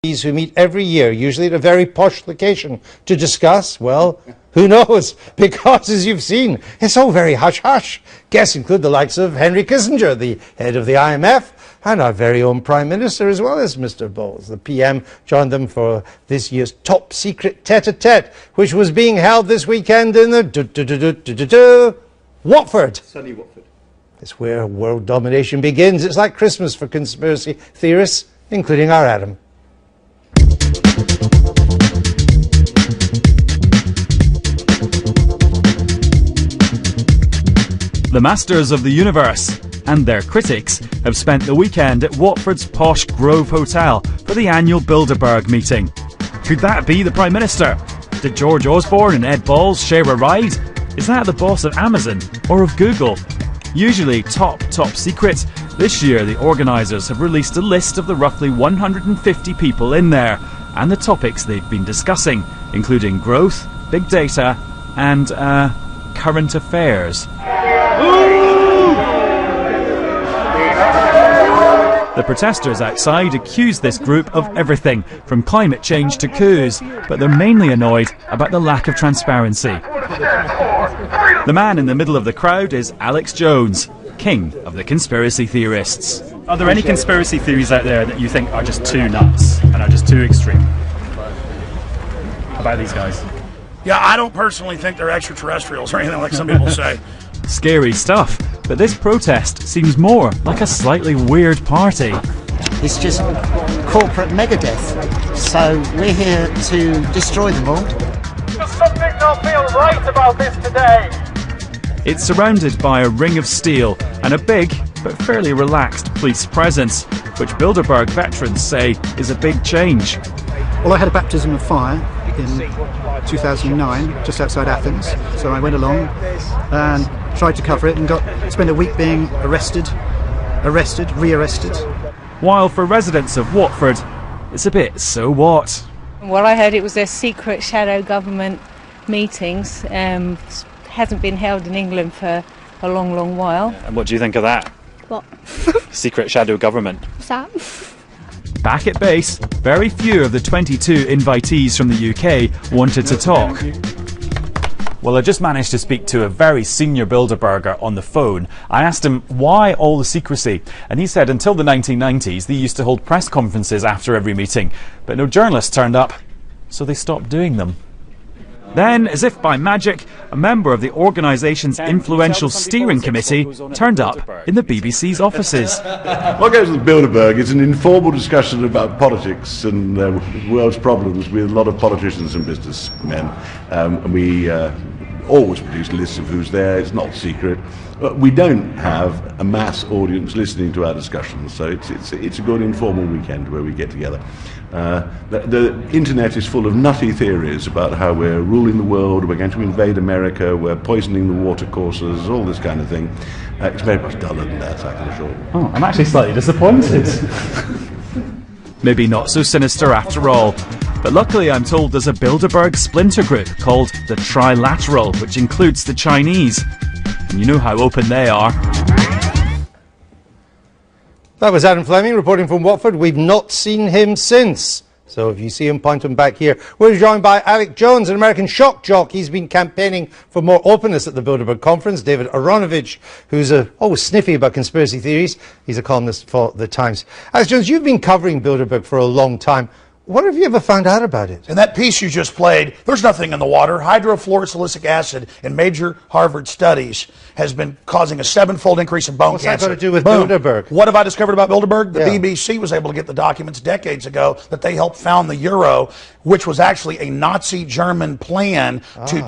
who meet every year, usually at a very posh location, to discuss, well, who knows? Because, as you've seen, it's all very hush-hush. Guests include the likes of Henry Kissinger, the head of the IMF, and our very own Prime Minister, as well as Mr. Bowles. The PM joined them for this year's top-secret tete-a-tete, which was being held this weekend in the Watford. Sunny Watford. It's where world domination begins. It's like Christmas for conspiracy theorists, including our Adam. The masters of the universe and their critics have spent the weekend at Watford's posh Grove Hotel for the annual Bilderberg meeting. Could that be the Prime Minister? Did George Osborne and Ed Balls share a ride? Is that the boss of Amazon or of Google? Usually top secret, this year the organisers have released a list of the roughly 150 people in there and the topics they've been discussing, including growth, big data and current affairs. The protesters outside accuse this group of everything, from climate change to coups, but they're mainly annoyed about the lack of transparency. The man in the middle of the crowd is Alex Jones, king of the conspiracy theorists. Are there any conspiracy theories out there that you think are just too nuts and are just too extreme about these guys? Yeah, I don't personally think they're extraterrestrials or anything like some people say. Scary stuff, but this protest seems more like a slightly weird party. It's just corporate megadeth, so we're here to destroy them all. Does something not feel right about this today? It's surrounded by a ring of steel and a big but fairly relaxed police presence, which Bilderberg veterans say is a big change. Well, I had a baptism of fire in 2009, just outside Athens, so I went along and tried to cover it and spent a week being arrested, rearrested. While for residents of Watford, it's a bit so what? Well, I heard it was their secret shadow government meetings. Hasn't been held in England for a long while. And what do you think of that? What? Secret shadow government. What's that? Back at base, very few of the 22 invitees from the UK wanted to talk. Well, I just managed to speak to a very senior Bilderberger on the phone. I asked him why all the secrecy, and he said until the 1990s they used to hold press conferences after every meeting, but no journalists turned up, so they stopped doing them. Then, as if by magic, a member of the organisation's influential steering committee turned up in the BBC's offices. What goes with Bilderberg is an informal discussion about politics and the world's problems with a lot of politicians and businessmen. And we always produce lists of who's there. It's not secret. But we don't have a mass audience listening to our discussions, so it's a good informal weekend where we get together. The internet is full of nutty theories about how we're ruling the world, we're going to invade America, we're poisoning the watercourses, all this kind of thing. It's very much duller than that, I can assure you. Oh, I'm actually slightly disappointed. Maybe not so sinister after all. But luckily I'm told there's a Bilderberg splinter group called the Trilateral, which includes the Chinese. And you know how open they are. That was Adam Fleming reporting from Watford. We've not seen him since. So if you see him, point him back here. We're joined by Alex Jones, an American shock jock. He's been campaigning for more openness at the Bilderberg conference. David Aronovich, who's always sniffy about conspiracy theories. He's a columnist for The Times. Alex Jones, you've been covering Bilderberg for a long time. What have you ever found out about it? In that piece you just played, there's nothing in the water. Hydrofluorosilicic acid in major Harvard studies has been causing a 7-fold increase in bone What's cancer. that got to do with Boom. Bilderberg? What have I discovered about Bilderberg? The Yeah. BBC was able to get the documents decades ago that they helped found the euro, which was actually a Nazi German plan to